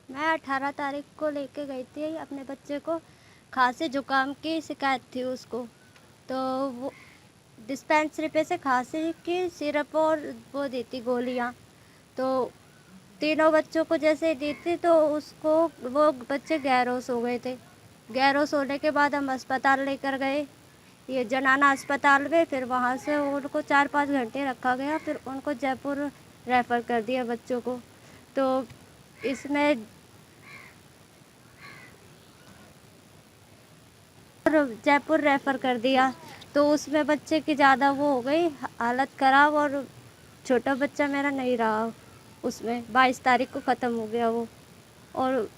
मैं 18 तारीख को लेके गई थी अपने बच्चे को। खांसी जुकाम की शिकायत थी उसको, तो वो डिस्पेंसरी पे से खांसी की सिरप और वो दी थी गोलियाँ। तो तीनों बच्चों को जैसे दी थी तो उसको वो बच्चे गैरोस हो गए थे। गैरोस होने के बाद हम अस्पताल लेकर गए, ये जनाना अस्पताल में। फिर वहाँ से उनको 4-5 घंटे रखा गया, फिर उनको जयपुर रेफ़र कर दिया बच्चों को। तो इसमें जयपुर रेफ़र कर दिया, तो उसमें बच्चे की ज़्यादा वो हो गई हालत ख़राब, और छोटा बच्चा मेरा नहीं रहा उसमें। 22 तारीख को ख़त्म हो गया वो। और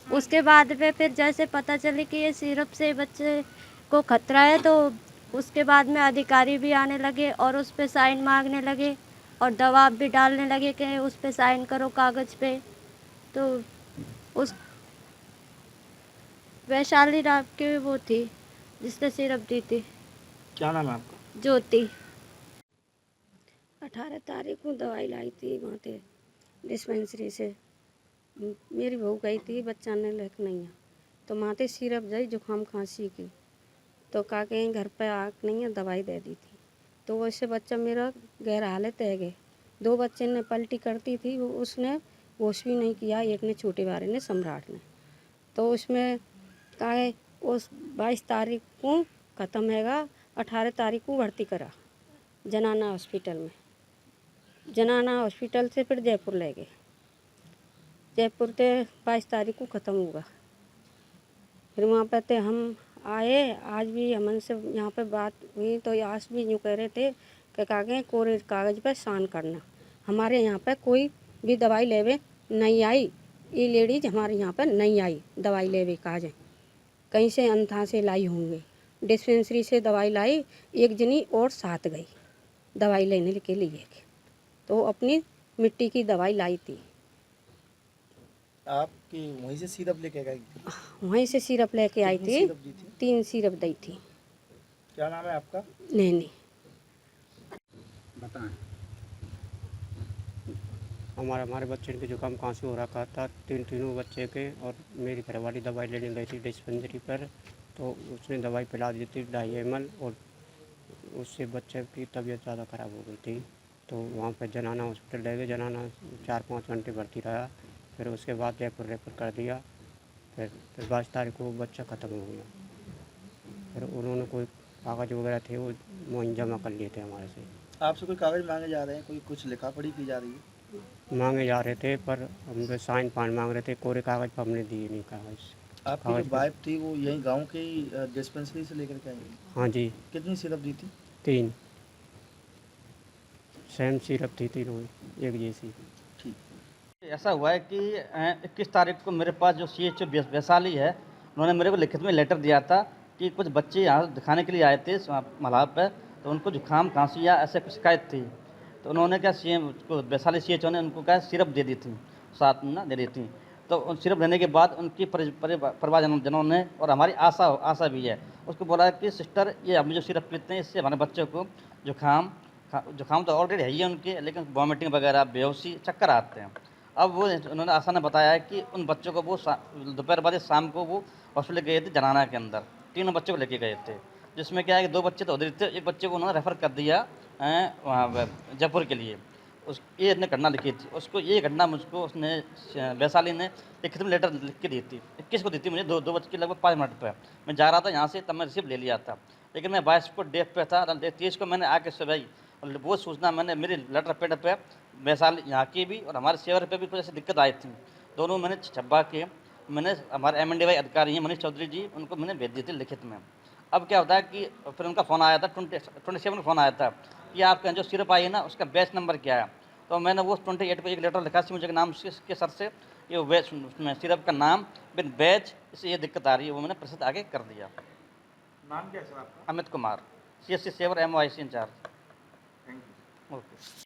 उसके बाद में फिर जैसे पता चली कि ये सिरप से बच्चे को खतरा है, तो उसके बाद में अधिकारी भी आने लगे और उस पे साइन मांगने लगे और दबाव भी डालने लगे कि उस पे साइन करो कागज़ पे। तो उस वैशाली राव की वो थी जिसने सिरप दी थी, क्या नाम है आपका? ज्योति। 18 तारीख को दवाई लाई थी वहाँ से डिस्पेंसरी से। मेरी बहू गई थी, बच्चा ने लेक नहीं है, तो वहाँ से सिरप दी जुकाम खांसी की। तो कहा कहीं घर पे आग नहीं है, दवाई दे दी थी। तो वैसे बच्चा मेरा गैर हालत है गए। 2 बच्चे ने पलटी करती थी, उसने होश भी नहीं किया। एक ने छोटे वाले ने, सम्राट ने। तो उसमें कहा है उस 22 तारीख को ख़त्म हैगा, 18 तारीख को भर्ती करा जनाना हॉस्पिटल में। जनाना हॉस्पिटल से फिर जयपुर ले गए। जयपुर से 22 तारीख को ख़त्म हुआ। फिर वहाँ पे थे हम आए, आज भी हमन से यहाँ पे बात हुई तो आज भी यूँ कह रहे थे कि कागज़ कोरे कागज़ पे साइन करना। हमारे यहाँ पे कोई भी दवाई लेवे नहीं आई, ये लेडीज हमारे यहाँ पे नहीं आई दवाई लेवे कागज़, कहीं से अंधा से लाई होंगे। डिस्पेंसरी से दवाई लाई, एक जनी और साथ गई दवाई लेने के लिए, तो अपनी मिट्टी की दवाई लाई थी। आपकी वहीं से सिरप लेके गए? वहीं से सिरप लेके आई कितनी थी, सिरप दी थी? 3 सिरप दी थी। क्या नाम है आपका? नैनी। बताएं। हमारे बच्चे के जुकाम खांसी हो रखा था, तीनों बच्चे के। और मेरी घरवाली दवाई लेने गई थी डिस्पेंसरी पर, तो उसने दवाई पिला दी थी 2.5 ml, और उससे बच्चे की तबीयत ज़्यादा ख़राब हो गई थी। तो वहाँ पर जनाना हॉस्पिटल ले गए, जनाना 4-5 घंटे भर्ती रहा। फिर उसके बाद जयपुर रेफर कर दिया। फिर 22 तारीख को बच्चा ख़त्म हो गया। फिर उन्होंने कोई कागज़ वगैरह थे वो वहीं जमा कर लिए थे हमारे से। आपसे कोई कागज़ मांगे जा रहे हैं, कोई कुछ लिखा पढ़ी की जा रही है? मांगे जा रहे थे, पर हम पे साइन पान मांग रहे थे, कोरे कागज़ पर हमने दिए नहीं कागज़। आपकी जो कागज़ पे। वाइफ थी वो यहीं गांव के ही डिस्पेंसरी से लेकर के आई? हाँ जी, कितनी सिरप दी थी? 3 सेम सिरप थी, तीनों एक जैसी। ठीक। ऐसा हुआ है कि 21 तारीख को मेरे पास जो CHO वैशाली है, उन्होंने मेरे को लिखित में लेटर दिया था कि कुछ बच्चे यहाँ दिखाने के लिए आए थे मलाह पे, तो उनको जुकाम खांसी या ऐसे कुछ शिकायत थी। तो उन्होंने क्या CM को वैशाली CHO ने उनको क्या सिरप दे दी थी, साथ में ना दे दी थी। तो उन सिरप देने के बाद उनकी परिवारजनों ने और हमारी आशा भी है, उसको बोला कि सिस्टर ये हम जो सिरप पीते हैं इससे हमारे बच्चों को जुकाम तो ऑलरेडी है ही है उनके, लेकिन वॉमिटिंग वगैरह, बेहोशी, चक्कर आते हैं। अब वो उन्होंने आशा ने बताया है कि उन बच्चों को वो दोपहर बाद शाम को वो हॉस्पिटल गए थे जनाना के अंदर, 3 बच्चों को लेके गए थे, जिसमें क्या है कि 2 बच्चे तो उधर थे, एक बच्चे को उन्होंने रेफ़र कर दिया वहाँ जयपुर के लिए। ये इसने घटना लिखी थी, उसको ये घटना मुझको उसने वैशाली ने लिखित में लेटर लिख के दी थी। 21 को दी थी मुझे, 2 बज के लगभग 5 मिनट पर मैं जा रहा था यहाँ से, तब मैं रिसीव ले लिया था। लेकिन मैं 22 को डेट पे था, 23 को मैंने आके सुबह वो सूचना मैंने मेरी लेटर पैड पे वैशाली यहाँ की भी और हमारे सेवर पे भी कुछ ऐसी दिक्कत आई थी, दोनों मैंने छपा के मैंने हमारे MNDY अधिकारी हैं मनीष चौधरी जी, उनको मैंने भेज दी थी लिखित में। अब क्या होता है कि फिर उनका फ़ोन आया था 27 को फ़ोन आया था कि आपके जो सिरप आई है ना उसका बैच नंबर क्या है। तो मैंने वो 28 पे एक लेटर लिखा सी मुझे नाम के सर से, ये बैच उसमें सिरप का नाम बिन बैच, इससे ये दिक्कत आ रही है, वो मैंने प्रसिद्ध आगे कर दिया। नाम क्या है सर आपका? अमित कुमार, CSC सेवर MOIC incharge. Thank you. Okay.